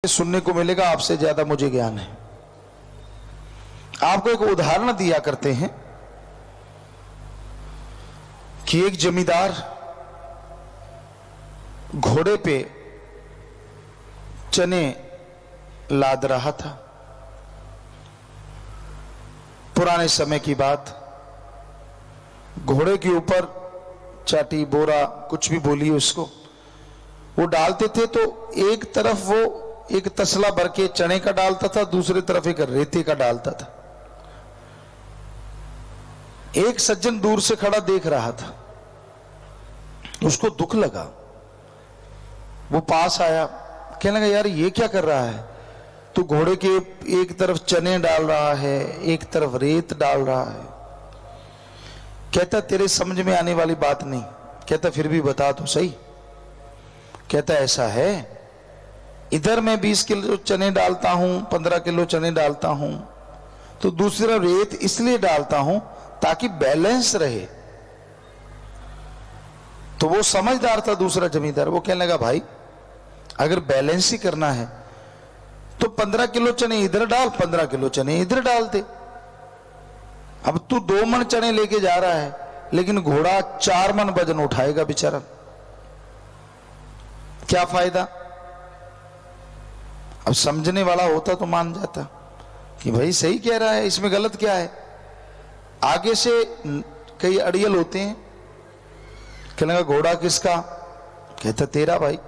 सुनने को मिलेगा आपसे ज्यादा मुझे ज्ञान है। आपको एक उदाहरण दिया करते हैं कि एक जमींदार घोड़े पे चने लाद रहा था। पुराने समय की बात, घोड़े के ऊपर चाटी बोरा कुछ भी बोलिए उसको, वो डालते थे तो एक तरफ वो एक तसला भर के चने का डालता था, दूसरी तरफ एक रेते का डालता था। एक सज्जन दूर से खड़ा देख रहा था, उसको दुख लगा। वो पास आया, कहने लगा यार ये क्या कर रहा है, तू घोड़े के एक तरफ चने डाल रहा है, एक तरफ रेत डाल रहा है। कहता तेरे समझ में आने वाली बात नहीं। कहता फिर भी बता तो सही। कहता ऐसा है, इधर मैं 20 किलो चने डालता हूं, 15 किलो चने डालता हूं, तो दूसरा रेत इसलिए डालता हूं ताकि बैलेंस रहे। तो वो समझदार था दूसरा जमींदार, वो कहने लगा भाई अगर बैलेंस ही करना है तो 15 किलो चने इधर डाल, 15 किलो चने इधर डाल दे। अब तू 2 मन चने लेके जा रहा है, लेकिन घोड़ा 4 मन वजन उठाएगा बेचारा, क्या फायदा। अब समझने वाला होता तो मान जाता कि भाई सही कह रहा है, इसमें गलत क्या है। आगे से कई अड़ियल होते हैं, कहने लगा घोड़ा किसका, कहता तेरा भाई।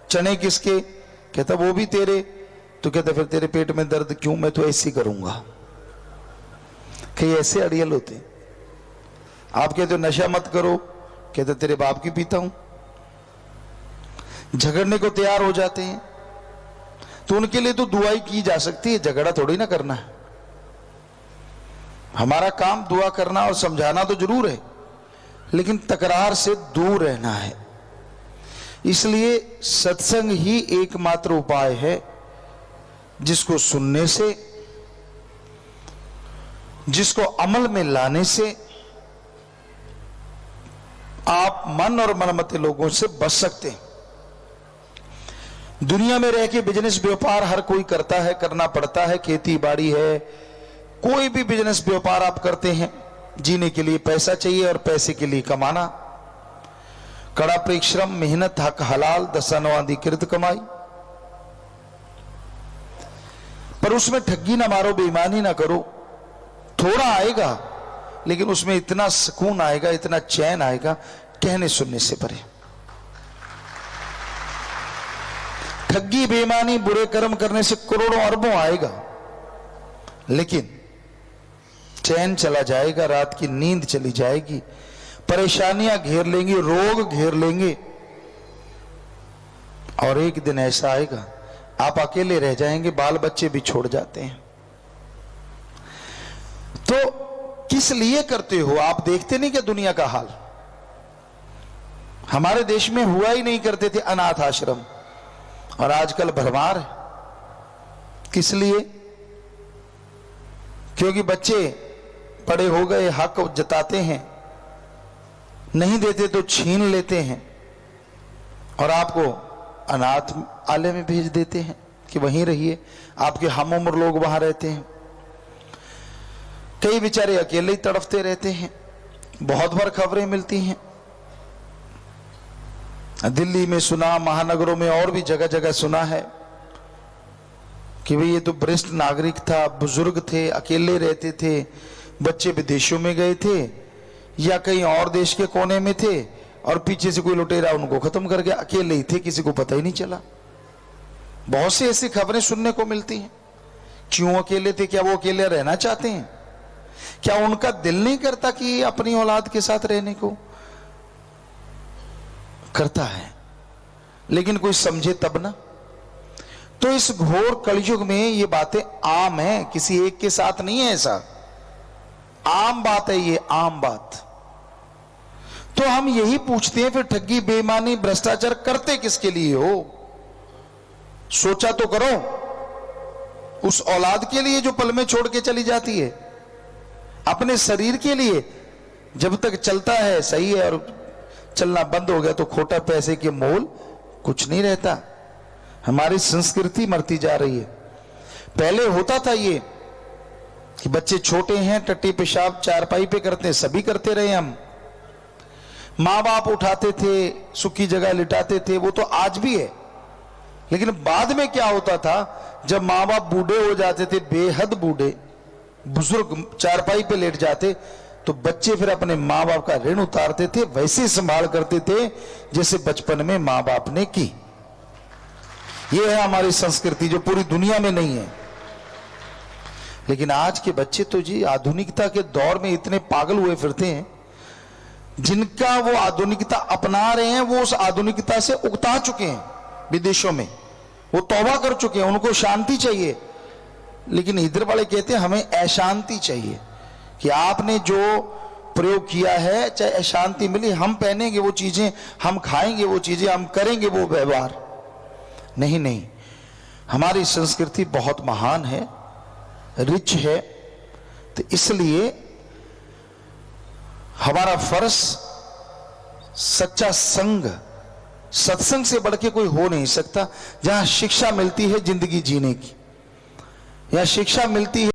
चने किसके, कहता वो भी तेरे। तो कहता फिर तेरे पेट में दर्द क्यों, मैं तो ऐसे ही करूंगा। कई ऐसे अड़ियल होते हैं। आप कहते हो नशा मत करो, कहता तेरे बाप की पीता हूं। झगड़ने को तैयार हो जाते हैं, तो उनके लिए तो दुआई की जा सकती है, झगड़ा थोड़ी ना करना है। हमारा काम दुआ करना और समझाना तो जरूर है, लेकिन तकरार से दूर रहना है। इसलिए सत्संग ही एकमात्र उपाय है जिसको सुनने से, जिसको अमल में लाने से आप मन और मनमते लोगों से बच सकते हैं। दुनिया में रह के बिजनेस व्यापार हर कोई करता है, करना पड़ता है। खेती बाड़ी है, कोई भी बिजनेस व्यापार आप करते हैं, जीने के लिए पैसा चाहिए और पैसे के लिए कमाना। कड़ा परिश्रम, मेहनत, हक हलाल, दशानवाधिकृत कमाई। पर उसमें ठगी ना मारो, बेईमानी ना करो। थोड़ा आएगा लेकिन उसमें इतना सुकून आएगा, इतना चैन आएगा, कहने सुनने से परे। ठगी, बेईमानी, बुरे कर्म करने से करोड़ों अरबों आएगा, लेकिन चैन चला जाएगा, रात की नींद चली जाएगी, परेशानियां घेर लेंगी, रोग घेर लेंगे। और एक दिन ऐसा आएगा आप अकेले रह जाएंगे, बाल बच्चे भी छोड़ जाते हैं। तो किस लिए करते हो आप? देखते नहीं क्या दुनिया का हाल। हमारे देश में हुआ ही नहीं करते थे अनाथ आश्रम, और आजकल भरमार है। किस लिए? क्योंकि बच्चे बड़े हो गए, हक जताते हैं, नहीं देते तो छीन लेते हैं और आपको अनाथ आलय में भेज देते हैं कि वहीं रहिए। आपके हम उम्र लोग वहां रहते हैं, कई बेचारे अकेले ही तड़फते रहते हैं। बहुत बार खबरें मिलती हैं, दिल्ली में सुना, महानगरों में और भी जगह जगह सुना है कि भाई ये तो वरिष्ठ नागरिक था, बुजुर्ग थे, अकेले रहते थे, बच्चे विदेशों में गए थे या कहीं और देश के कोने में थे और पीछे से कोई लुटेरा उनको खत्म कर गया, अकेले ही थे, किसी को पता ही नहीं चला। बहुत सी ऐसी खबरें सुनने को मिलती हैं। क्यों अकेले थे? क्या वो अकेले रहना चाहते हैं? क्या उनका दिल नहीं करता कि अपनी औलाद के साथ रहने को? करता है, लेकिन कोई समझे तब ना। तो इस घोर कलयुग में ये बातें आम है, किसी एक के साथ नहीं है, ऐसा आम बात है, ये आम बात। तो हम यही पूछते हैं फिर ठगी, बेईमानी, भ्रष्टाचार करते किसके लिए हो? सोचा तो करो। उस औलाद के लिए जो पल में छोड़ के चली जाती है, अपने शरीर के लिए जब तक चलता है सही है, और चलना बंद हो गया तो खोटा पैसे के मोल कुछ नहीं रहता। हमारी संस्कृति मरती जा रही है। पहले होता था ये कि बच्चे छोटे हैं, टट्टी पेशाब चारपाई पे करते हैं, सभी करते रहे हम। माँ बाप उठाते थे, सूखी जगह लिटाते थे, वो तो आज भी है। लेकिन बाद में क्या होता था, जब माँ बाप बूढ़े हो जाते थे, बेहद बूढ़े बुजुर्ग चारपाई पे लेट जाते, तो बच्चे फिर अपने माँ बाप का ऋण उतारते थे, वैसे संभाल करते थे जैसे बचपन में माँ बाप ने की। ये है हमारी संस्कृति जो पूरी दुनिया में नहीं है। लेकिन आज के बच्चे तो जी आधुनिकता के दौर में इतने पागल हुए फिरते हैं, जिनका वो आधुनिकता अपना रहे हैं वो उस आधुनिकता से उकता चुके हैं। विदेशों में वो तौबा कर चुके हैं, उनको शांति चाहिए। लेकिन इधर वाले कहते हैं हमें अशांति चाहिए, कि आपने जो प्रयोग किया है चाहे अशांति मिली, हम पहनेंगे वो चीजें, हम खाएंगे वो चीजें, हम करेंगे वो व्यवहार। नहीं नहीं, हमारी संस्कृति बहुत महान है, रिच है। तो इसलिए हमारा फर्ज सच्चा संग, सत्संग से बढ़ के कोई हो नहीं सकता। जहां शिक्षा मिलती है जिंदगी जीने की, या शिक्षा मिलती है